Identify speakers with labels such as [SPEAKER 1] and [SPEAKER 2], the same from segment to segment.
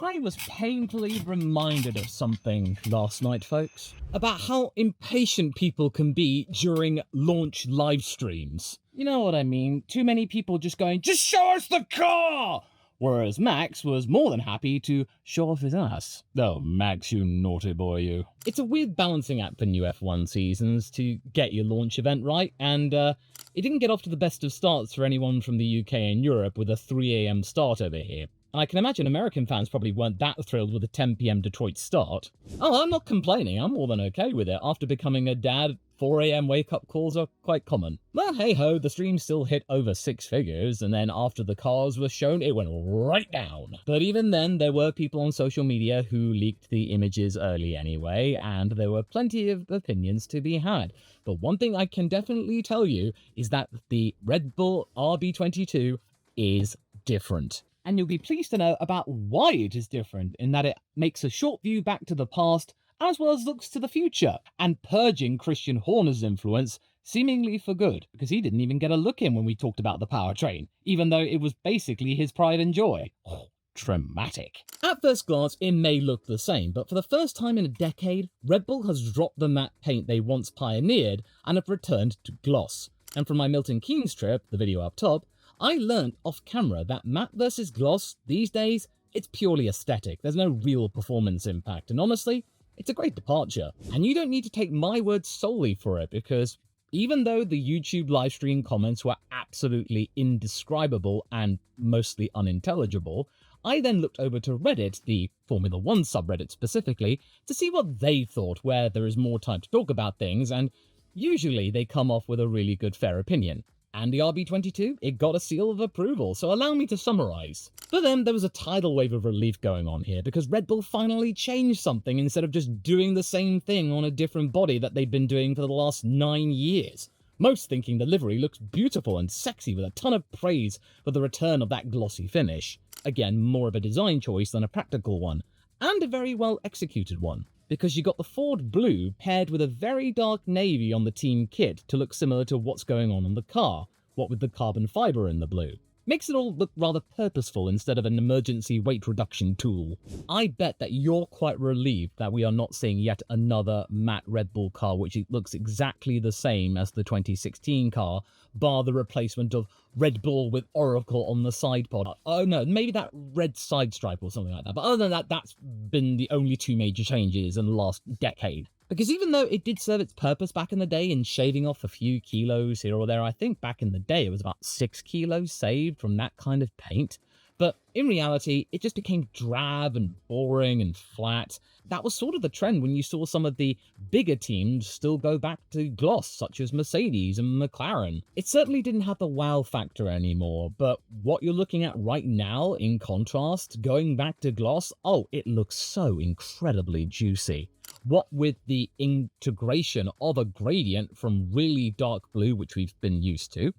[SPEAKER 1] I was painfully reminded of something last night, folks, about how impatient people can be during launch live streams. You know what I mean? Too many people just going, just show us the car! Whereas Max was more than happy to show off his ass. Oh, Max, you naughty boy, you. It's a weird balancing act for new F1 seasons to get your launch event right, and it didn't get off to the best of starts for anyone from the UK and Europe with a 3 AM start over here. And I can imagine American fans probably weren't that thrilled with a 10 PM Detroit start. Oh, I'm not complaining, I'm more than okay with it. After becoming a dad, 4 AM wake-up calls are quite common. Well, hey-ho, the stream still hit over 6 figures, and then after the cars were shown, it went right down. But even then, there were people on social media who leaked the images early anyway, and there were plenty of opinions to be had. But one thing I can definitely tell you is that the Red Bull RB22 is different. And you'll be pleased to know about why it is different, in that it makes a short view back to the past, as well as looks to the future, and purging Christian Horner's influence, seemingly for good, because he didn't even get a look in when we talked about the powertrain, even though it was basically his pride and joy. Oh, dramatic. At first glance, it may look the same, but for the first time in a decade, Red Bull has dropped the matte paint they once pioneered and have returned to gloss. And from my Milton Keynes trip, the video up top, I learned off camera that matte versus gloss, these days, it's purely aesthetic. There's no real performance impact, and honestly, it's a great departure. And you don't need to take my word solely for it, because even though the YouTube livestream comments were absolutely indescribable and mostly unintelligible, I then looked over to Reddit, the Formula 1 subreddit specifically, to see what they thought, where there is more time to talk about things, and usually they come off with a really good fair opinion. And the RB22, it got a seal of approval, so allow me to summarise. For them, there was a tidal wave of relief going on here, because Red Bull finally changed something instead of just doing the same thing on a different body that they've been doing for the last 9 years. Most thinking the livery looks beautiful and sexy with a ton of praise for the return of that glossy finish. Again, more of a design choice than a practical one, and a very well executed one. Because you got the Ford blue paired with a very dark navy on the team kit to look similar to what's going on the car, what with the carbon fibre in the blue. Makes it all look rather purposeful instead of an emergency weight reduction tool. I bet that you're quite relieved that we are not seeing yet another matte Red Bull car which looks exactly the same as the 2016 car, bar the replacement of Red Bull with Oracle on the side pod. Oh no, maybe that red side stripe or something like that. But other than that, that's been the only two major changes in the last decade. Because even though it did serve its purpose back in the day in shaving off a few kilos here or there, I think back in the day it was about 6 kilos saved from that kind of paint. But in reality, it just became drab and boring and flat. That was sort of the trend when you saw some of the bigger teams still go back to gloss, such as Mercedes and McLaren. It certainly didn't have the wow factor anymore, but what you're looking at right now, in contrast, going back to gloss, oh, it looks so incredibly juicy. What with the integration of a gradient from really dark blue, which we've been used to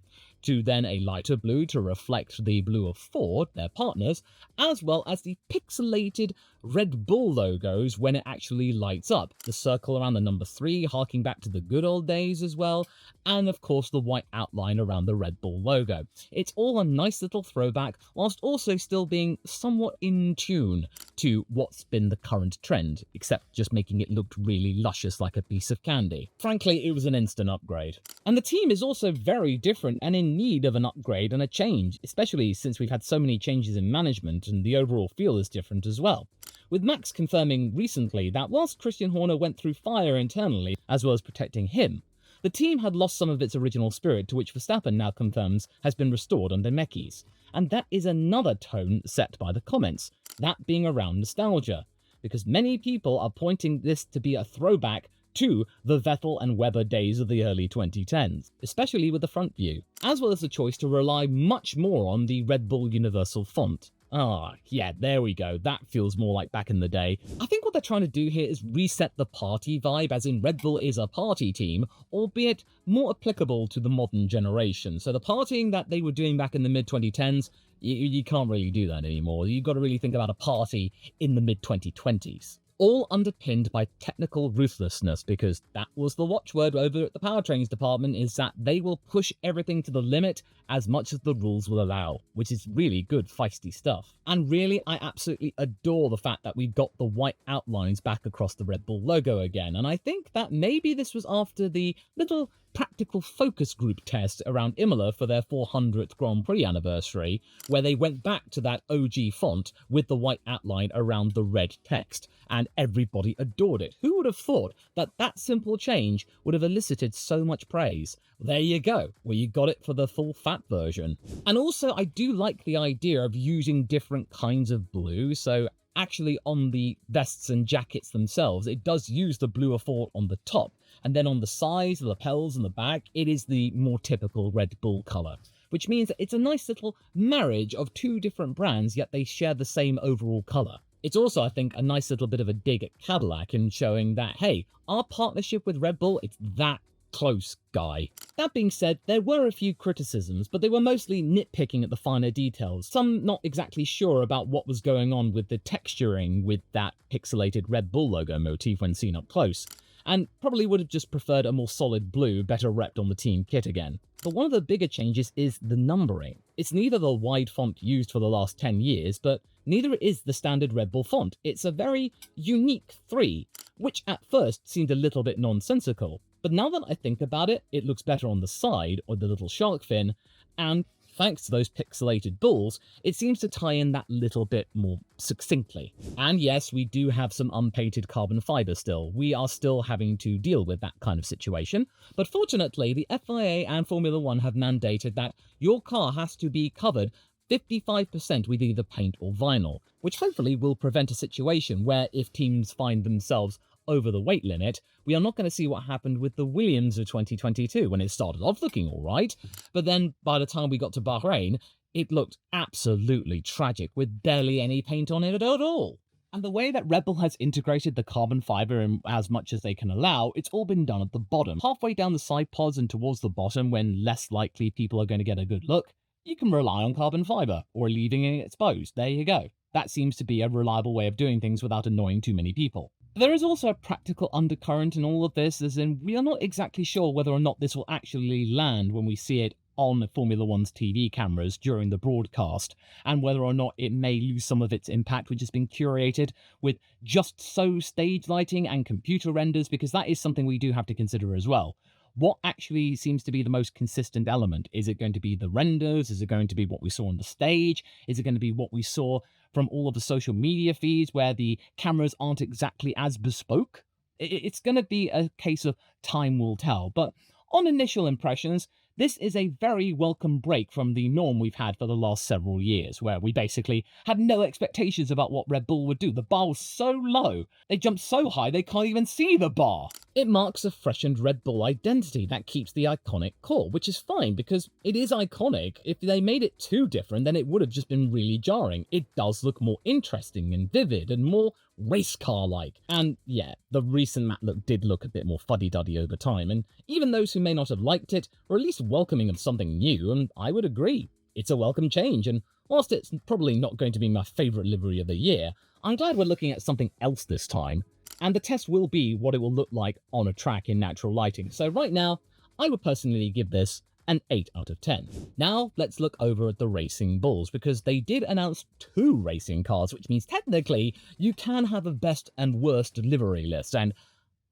[SPEAKER 1] then a lighter blue to reflect the blue of Ford, their partners, as well as the pixelated Red Bull logos when it actually lights up. The circle around the number 3, harking back to the good old days as well, and of course the white outline around the Red Bull logo. It's all a nice little throwback, whilst also still being somewhat in tune to what's been the current trend, except just making it look really luscious like a piece of candy. Frankly, it was an instant upgrade. And the team is also very different and in need of an upgrade and a change, especially since we've had so many changes in management and the overall feel is different as well. With Max confirming recently that whilst Christian Horner went through fire internally, as well as protecting him, the team had lost some of its original spirit, to which Verstappen now confirms has been restored under Mekis. And that is another tone set by the comments, that being around nostalgia, because many people are pointing this to be a throwback to the Vettel and Webber days of the early 2010s, especially with the front view, as well as the choice to rely much more on the Red Bull Universal font. Ah, yeah, there we go. That feels more like back in the day. I think what they're trying to do here is reset the party vibe, as in Red Bull is a party team, albeit more applicable to the modern generation. So the partying that they were doing back in the mid-2010s, you can't really do that anymore. You've got to really think about a party in the mid-2020s. all underpinned by technical ruthlessness, because that was the watchword over at the powertrains department, is that they will push everything to the limit as much as the rules will allow, which is really good feisty stuff. And really, I absolutely adore the fact that we got the white outlines back across the Red Bull logo again, and I think that maybe this was after the little practical focus group test around Imola for their 400th Grand Prix anniversary, where they went back to that OG font with the white outline around the red text, and everybody adored it. Who would have thought that that simple change would have elicited so much praise? There you go, well, you got it for the full fat version. And also, I do like the idea of using different kinds of blue, so actually on the vests and jackets themselves, it does use the blue effort on the top, and then on the sides, the lapels and the back, it is the more typical Red Bull colour, which means that it's a nice little marriage of two different brands, yet they share the same overall colour. It's also, I think, a nice little bit of a dig at Cadillac in showing that, hey, our partnership with Red Bull, it's that close, guy. That being said, there were a few criticisms, but they were mostly nitpicking at the finer details. Some not exactly sure about what was going on with the texturing with that pixelated Red Bull logo motif when seen up close, and probably would have just preferred a more solid blue, better repped on the team kit again. But one of the bigger changes is the numbering. It's neither the wide font used for the last 10 years, but neither is the standard Red Bull font. It's a very unique 3, which at first seemed a little bit nonsensical. But now that I think about it, it looks better on the side, or the little shark fin, and thanks to those pixelated bulls, it seems to tie in that little bit more succinctly. And yes, we do have some unpainted carbon fibre still. We are still having to deal with that kind of situation, but fortunately, the FIA and Formula 1 have mandated that your car has to be covered 55% with either paint or vinyl, which hopefully will prevent a situation where if teams find themselves over the weight limit, we are not going to see what happened with the Williams of 2022 when it started off looking all right, but then by the time we got to Bahrain, it looked absolutely tragic with barely any paint on it at all. And the way that Red Bull has integrated the carbon fibre in as much as they can allow, it's all been done at the bottom. Halfway down the side pods and towards the bottom, when less likely people are going to get a good look, you can rely on carbon fibre, or leaving it exposed. There you go. That seems to be a reliable way of doing things without annoying too many people. There is also a practical undercurrent in all of this, as in we are not exactly sure whether or not this will actually land when we see it on Formula 1's TV cameras during the broadcast, and whether or not it may lose some of its impact, which has been curated with just so stage lighting and computer renders, because that is something we do have to consider as well. What actually seems to be the most consistent element? Is it going to be the renders? Is it going to be what we saw on the stage? Is it going to be what we saw from all of the social media feeds where the cameras aren't exactly as bespoke? It's going to be a case of time will tell. But on initial impressions, this is a very welcome break from the norm we've had for the last several years, where we basically had no expectations about what Red Bull would do. The bar was so low, they jumped so high they can't even see the bar. It marks a freshened Red Bull identity that keeps the iconic core, which is fine because it is iconic. If they made it too different, then it would have just been really jarring. It does look more interesting and vivid and more race car-like. And yeah, the recent matte look did look a bit more fuddy-duddy over time, and even those who may not have liked it were at least welcoming of something new, and I would agree. It's a welcome change, and whilst it's probably not going to be my favourite livery of the year, I'm glad we're looking at something else this time. And the test will be what it will look like on a track in natural lighting. So right now, I would personally give this an 8 out of 10. Now, let's look over at the Racing Bulls, because they did announce 2 racing cars, which means technically you can have a best and worst livery list. And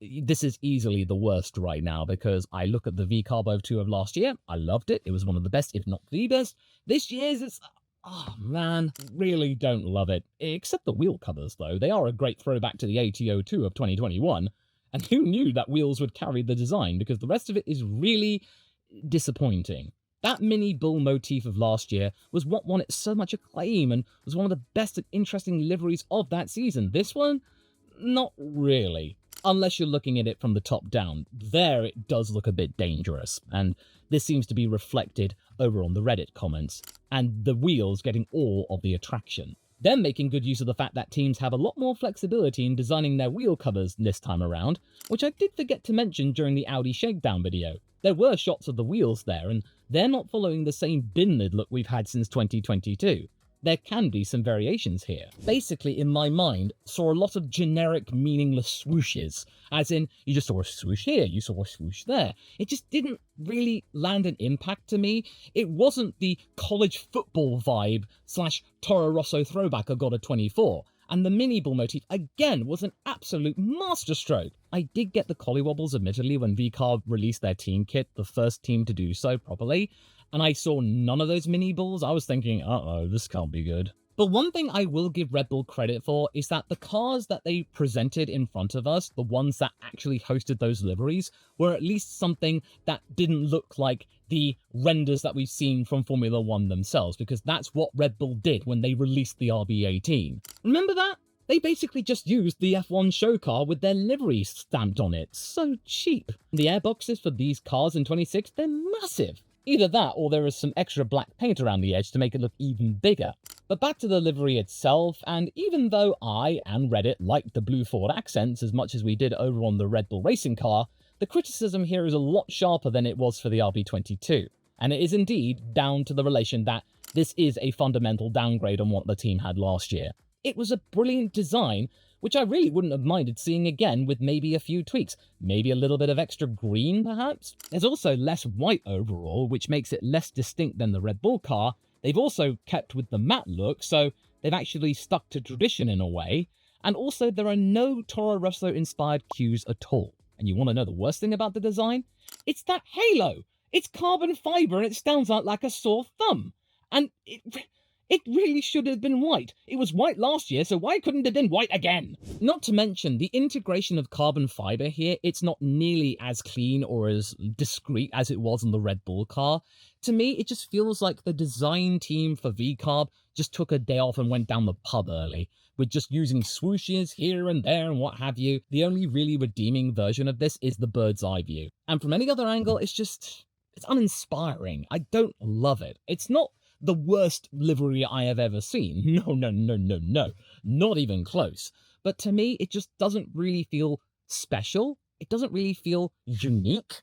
[SPEAKER 1] this is easily the worst right now, because I look at the VCARB03 of last year. I loved it. It was one of the best, if not the best. This year's, it's... oh man, really don't love it. Except the wheel covers, though. They are a great throwback to the AT02 of 2021. And who knew that wheels would carry the design, because the rest of it is really disappointing. That mini bull motif of last year was what won it so much acclaim and was one of the best and interesting liveries of that season. This one, not really. Unless you're looking at it from the top down. There it does look a bit dangerous, and this seems to be reflected over on the Reddit comments, and the wheels getting all of the attraction. They're making good use of the fact that teams have a lot more flexibility in designing their wheel covers this time around, which I did forget to mention during the Audi shakedown video. There were shots of the wheels there, and they're not following the same bin lid look we've had since 2022. there can be some variations here. Basically, in my mind, saw a lot of generic, meaningless swooshes. As in, you just saw a swoosh here, you saw a swoosh there. It just didn't really land an impact to me. It wasn't the college football vibe / Toro Rosso throwback I got at 24. And the mini bull motif, again, was an absolute masterstroke. I did get the collywobbles, admittedly, when VCARB released their team kit, the first team to do so properly, and I saw none of those mini bulls. I was thinking, uh-oh, this can't be good. But one thing I will give Red Bull credit for is that the cars that they presented in front of us, the ones that actually hosted those liveries, were at least something that didn't look like the renders that we've seen from Formula 1 themselves, because that's what Red Bull did when they released the RB18. Remember that? They basically just used the F1 show car with their livery stamped on it. So cheap. The airboxes for these cars in 26, they're massive. Either that, or there is some extra black paint around the edge to make it look even bigger. But back to the livery itself, and even though I and Reddit liked the blue Ford accents as much as we did over on the Red Bull racing car, the criticism here is a lot sharper than it was for the RB22. And it is indeed down to the relation that this is a fundamental downgrade on what the team had last year. It was a brilliant design, which I really wouldn't have minded seeing again with maybe a few tweaks. Maybe a little bit of extra green, perhaps? There's also less white overall, which makes it less distinct than the Red Bull car. They've also kept with the matte look, so they've actually stuck to tradition in a way. And also, there are no Toro Rosso-inspired cues at all. And you want to know the worst thing about the design? It's that halo! It's carbon fibre and it stands out like a sore thumb. And it really should have been white. It was white last year, so why couldn't it have been white again? Not to mention, the integration of carbon fibre here, it's not nearly as clean or as discreet as it was on the Red Bull car. To me, it just feels like the design team for VCARB just took a day off and went down the pub early, with just using swooshes here and there and what have you. The only really redeeming version of this is the bird's eye view. And from any other angle, it's uninspiring. I don't love it. It's not the worst livery I have ever seen. No. Not even close. But to me, it just doesn't really feel special. It doesn't really feel unique.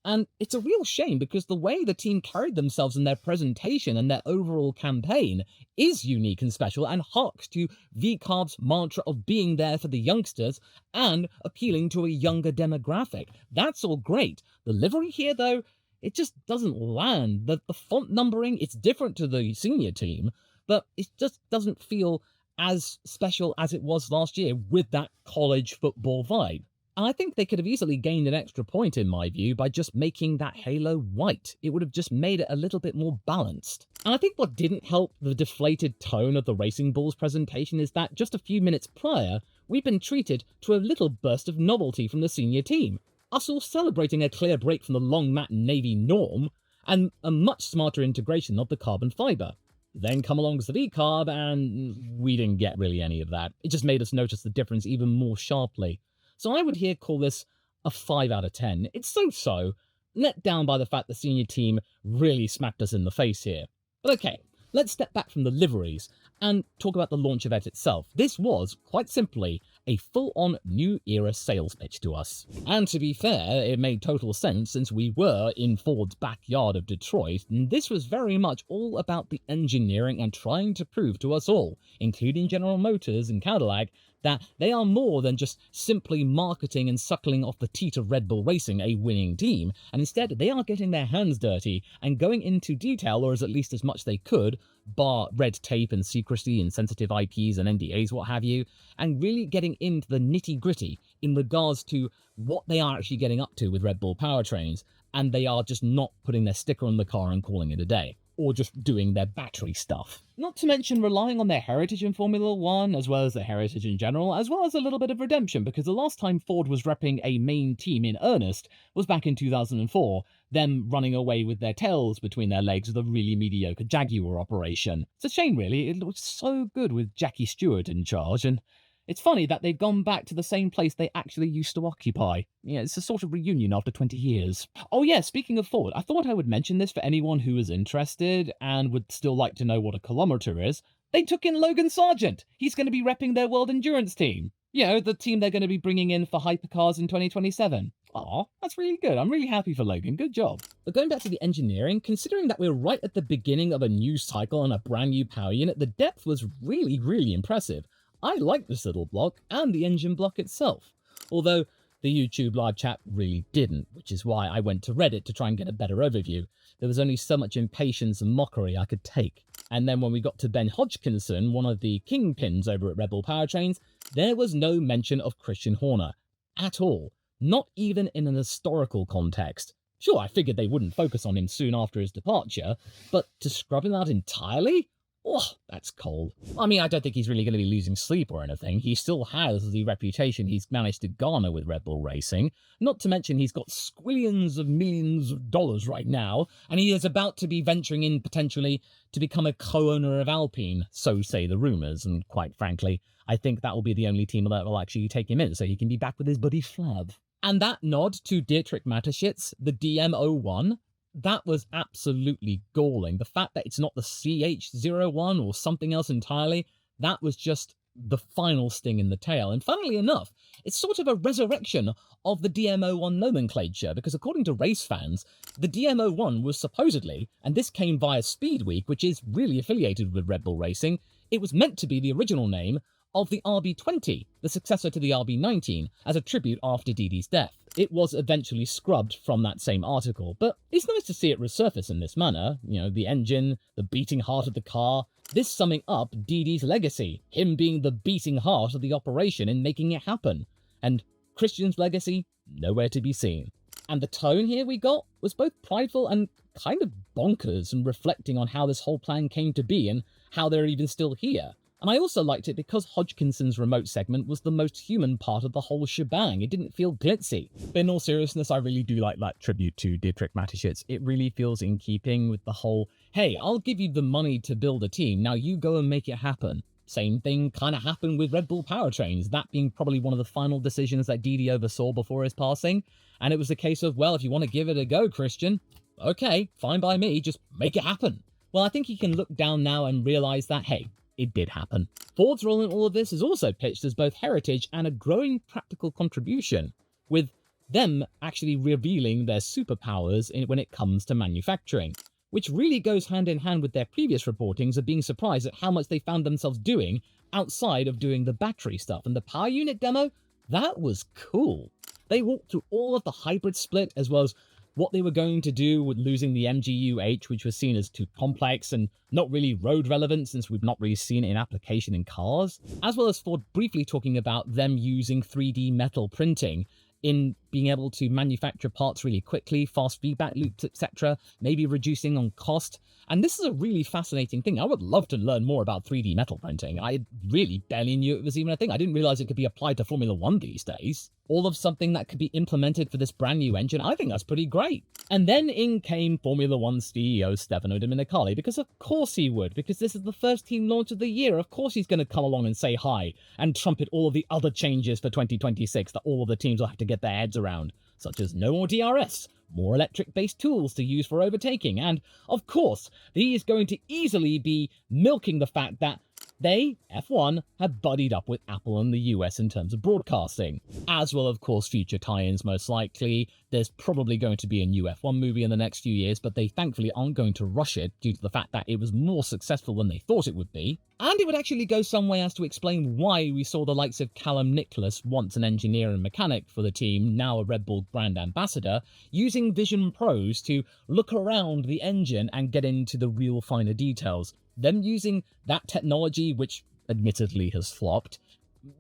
[SPEAKER 1] And it's a real shame because the way the team carried themselves in their presentation and their overall campaign is unique and special and harks to VCARB's mantra of being there for the youngsters and appealing to a younger demographic. That's all great. The livery here, though, it just doesn't land. The font numbering, it's different to the senior team, but it just doesn't feel as special as it was last year with that college football vibe. And I think they could have easily gained an extra point, in my view, by just making that halo white. It would have just made it a little bit more balanced. And I think what didn't help the deflated tone of the Racing Bulls presentation is that just a few minutes prior, we'd been treated to a little burst of novelty from the senior team. Us all celebrating a clear break from the long matte navy norm, and a much smarter integration of the carbon fibre. Then come along as the VCARB, and we didn't get really any of that. It just made us notice the difference even more sharply. So I would here call this a 5 out of 10. It's so-so, let down by the fact the senior team really smacked us in the face here. But okay, let's step back from the liveries and talk about the launch event itself. This was, quite simply, a full-on new era sales pitch to us. And to be fair, it made total sense since we were in Ford's backyard of Detroit, and this was very much all about the engineering and trying to prove to us all, including General Motors and Cadillac, that they are more than just simply marketing and suckling off the teat of Red Bull Racing, a winning team, and instead they are getting their hands dirty and going into detail, or at least as much they could, bar red tape and secrecy and sensitive IPs and NDAs, what have you, and really getting into the nitty-gritty in regards to what they are actually getting up to with Red Bull powertrains, and they are just not putting their sticker on the car and calling it a day, or just doing their battery stuff. Not to mention relying on their heritage in Formula 1, as well as their heritage in general, as well as a little bit of redemption, because the last time Ford was repping a main team in earnest was back in 2004, them running away with their tails between their legs with a really mediocre Jaguar operation. It's a shame, really. It looked so good with Jackie Stewart in charge, and it's funny that they've gone back to the same place they actually used to occupy. Yeah, it's a sort of reunion after 20 years. Oh yeah, speaking of Ford, I thought I would mention this for anyone who is interested and would still like to know what a kilometre is. They took in Logan Sargent. He's going to be repping their World Endurance team. You know, the team they're going to be bringing in for hypercars in 2027. Aw, that's really good. I'm really happy for Logan. Good job. But going back to the engineering, considering that we're right at the beginning of a new cycle on a brand new power unit, the depth was really, really impressive. I like this little block and the engine block itself. Although the YouTube live chat really didn't, which is why I went to Reddit to try and get a better overview. There was only so much impatience and mockery I could take. And then when we got to Ben Hodgkinson, one of the kingpins over at Red Bull Powertrains, there was no mention of Christian Horner at all. Not even in an historical context. Sure, I figured they wouldn't focus on him soon after his departure, but to scrub him out entirely? Oh, that's cold. I mean, I don't think he's really going to be losing sleep or anything. He still has the reputation he's managed to garner with Red Bull Racing. Not to mention he's got squillions of millions of dollars right now, and he is about to be venturing in potentially to become a co-owner of Alpine, so say the rumours, and quite frankly, I think that will be the only team that will actually take him in, so he can be back with his buddy Flab. And that nod to Dietrich Mateschitz, the DM01, that was absolutely galling. The fact that it's not the CH01 or something else entirely, that was just the final sting in the tail. And funnily enough, it's sort of a resurrection of the DM01 nomenclature, because according to race fans, the DM01 was supposedly, and this came via Speed Week, which is really affiliated with Red Bull Racing, it was meant to be the original name of the RB20, the successor to the RB19, as a tribute after Didi's death. It was eventually scrubbed from that same article, but it's nice to see it resurface in this manner. You know, the engine, the beating heart of the car, this summing up Didi's legacy, him being the beating heart of the operation in making it happen. And Christian's legacy, nowhere to be seen. And the tone here we got was both prideful and kind of bonkers, and reflecting on how this whole plan came to be and how they're even still here. And I also liked it because Hodgkinson's remote segment was the most human part of the whole shebang. It didn't feel glitzy. But in all seriousness, I really do like that tribute to Dietrich Mateschitz. It really feels in keeping with the whole, hey, I'll give you the money to build a team, now you go and make it happen. Same thing kind of happened with Red Bull Powertrains, that being probably one of the final decisions that Didi oversaw before his passing. And it was a case of, well, if you want to give it a go, Christian, okay, fine by me, just make it happen. Well, I think he can look down now and realize that, hey, it did happen. Ford's role in all of this is also pitched as both heritage and a growing practical contribution, with them actually revealing their superpowers when it comes to manufacturing, which really goes hand in hand with their previous reportings of being surprised at how much they found themselves doing outside of doing the battery stuff. And the power unit demo, that was cool. They walked through all of the hybrid split, as well as what they were going to do with losing the MGU-H, which was seen as too complex and not really road relevant since we've not really seen it in application in cars, as well as Ford briefly talking about them using 3D metal printing in being able to manufacture parts really quickly, fast feedback loops, etc., maybe reducing on cost. And this is a really fascinating thing. I would love to learn more about 3D metal printing. I really barely knew it was even a thing. I didn't realize it could be applied to Formula One these days. All of something that could be implemented for this brand new engine, I think that's pretty great. And then in came Formula One CEO Stefano Domenicali, because of course he would, because this is the first team launch of the year. Of course he's going to come along and say hi and trumpet all of the other changes for 2026 that all of the teams will have to get their heads around, such as no more DRS, more electric-based tools to use for overtaking, and, of course, he is going to easily be milking the fact that they, F1, have buddied up with Apple in the US in terms of broadcasting, as well, of course, future tie-ins most likely. There's probably going to be a new F1 movie in the next few years, but they thankfully aren't going to rush it due to the fact that it was more successful than they thought it would be. And it would actually go some way as to explain why we saw the likes of Callum Nicholas, once an engineer and mechanic for the team, now a Red Bull brand ambassador, using Vision Pros to look around the engine and get into the real finer details. Them using that technology, which admittedly has flopped,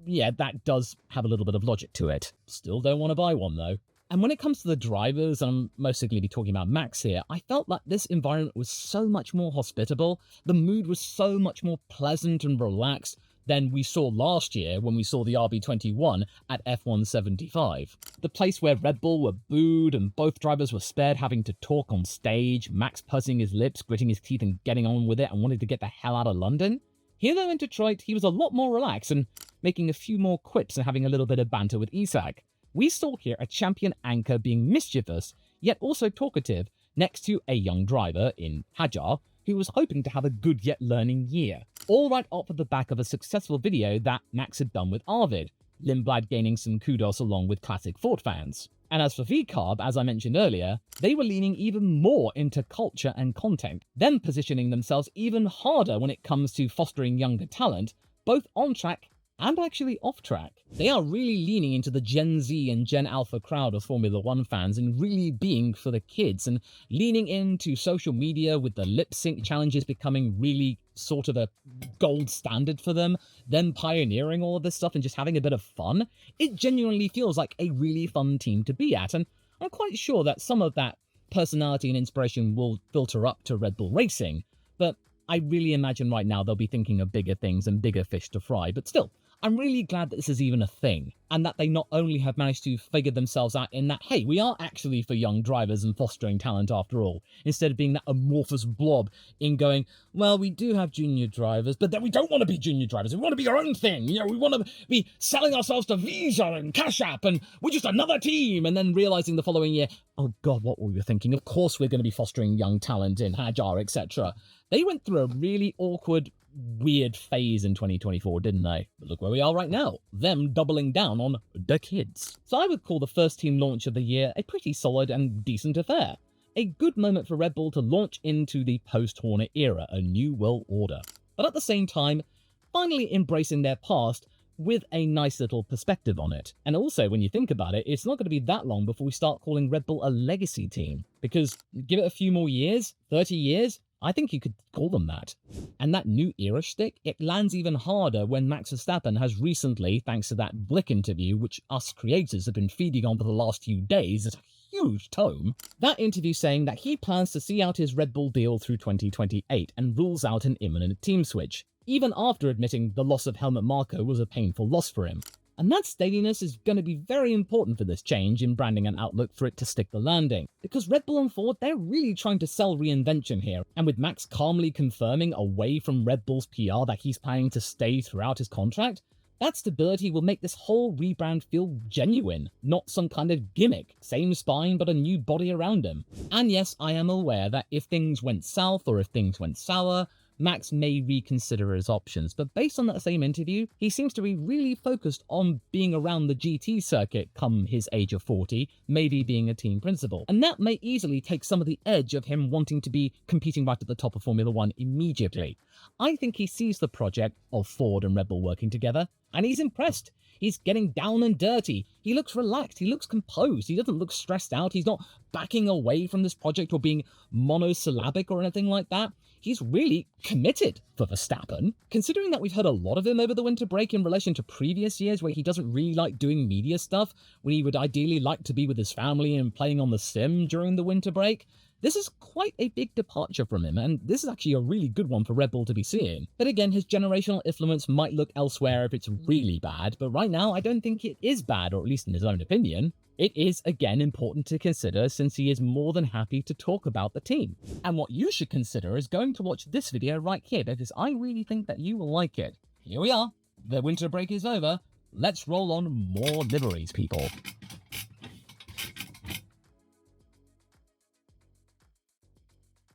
[SPEAKER 1] yeah, that does have a little bit of logic to it. Still don't want to buy one, though. And when it comes to the drivers, and I'm mostly going to be talking about Max here, I felt like this environment was so much more hospitable. The mood was so much more pleasant and relaxed than we saw last year when we saw the RB21 at F175. The place where Red Bull were booed and both drivers were spared having to talk on stage, Max pursing his lips, gritting his teeth and getting on with it and wanting to get the hell out of London. Here though in Detroit, he was a lot more relaxed and making a few more quips and having a little bit of banter with Isack. We saw here a champion anchor being mischievous, yet also talkative, next to a young driver in Hadjar, who was hoping to have a good yet learning year. All right off of the back of a successful video that Max had done with Arvid, Lindblad gaining some kudos along with classic Ford fans. And as for VCARB, as I mentioned earlier, they were leaning even more into culture and content, then positioning themselves even harder when it comes to fostering younger talent, both on track and actually off track. They are really leaning into the Gen Z and Gen Alpha crowd of Formula One fans and really being for the kids, and leaning into social media with the lip sync challenges becoming really sort of a gold standard for them, them pioneering all of this stuff and just having a bit of fun. It genuinely feels like a really fun team to be at, and I'm quite sure that some of that personality and inspiration will filter up to Red Bull Racing, but I really imagine right now they'll be thinking of bigger things and bigger fish to fry. But still, I'm really glad that this is even a thing, and that they not only have managed to figure themselves out in that, hey, we are actually for young drivers and fostering talent after all, instead of being that amorphous blob in going, well, we do have junior drivers, but then we don't want to be junior drivers. We want to be our own thing. You know, we want to be selling ourselves to Visa and Cash App, and we're just another team. And then realizing the following year, oh God, what were we thinking? Of course we're going to be fostering young talent in Hadjar, etc. They went through a really awkward, weird phase in 2024, didn't they? But look where we are right now, them doubling down on the kids. So I would call the first team launch of the year a pretty solid and decent affair. A good moment for Red Bull to launch into the post-Horner era, a new world order. But at the same time, finally embracing their past with a nice little perspective on it. And also, when you think about it, it's not going to be that long before we start calling Red Bull a legacy team. Because give it a few more years, 30 years, I think you could call them that. And that new era shtick, it lands even harder when Max Verstappen has recently, thanks to that Blick interview, which us creators have been feeding on for the last few days, it's a huge tome, that interview saying that he plans to see out his Red Bull deal through 2028 and rules out an imminent team switch, even after admitting the loss of Helmut Marko was a painful loss for him. And that steadiness is going to be very important for this change in branding and outlook for it to stick the landing. Because Red Bull and Ford, they're really trying to sell reinvention here. And with Max calmly confirming away from Red Bull's PR that he's planning to stay throughout his contract, that stability will make this whole rebrand feel genuine, not some kind of gimmick. Same spine, but a new body around him. And yes, I am aware that if things went south or if things went sour, Max may reconsider his options, but based on that same interview, he seems to be really focused on being around the GT circuit come his age of 40, maybe being a team principal. And that may easily take some of the edge of him wanting to be competing right at the top of Formula One immediately. I think he sees the project of Ford and Red Bull working together, and he's impressed. He's getting down and dirty. He looks relaxed. He looks composed. He doesn't look stressed out. He's not backing away from this project or being monosyllabic or anything like that. He's really committed for Verstappen, considering that we've heard a lot of him over the winter break in relation to previous years where he doesn't really like doing media stuff, when he would ideally like to be with his family and playing on the sim during the winter break. This is quite a big departure from him, and this is actually a really good one for Red Bull to be seeing. But again, his generational influence might look elsewhere if it's really bad, but right now I don't think it is bad, or at least in his own opinion. It is, again, important to consider since he is more than happy to talk about the team. And what you should consider is going to watch this video right here, because I really think that you will like it. Here we are. The winter break is over. Let's roll on more liveries, people.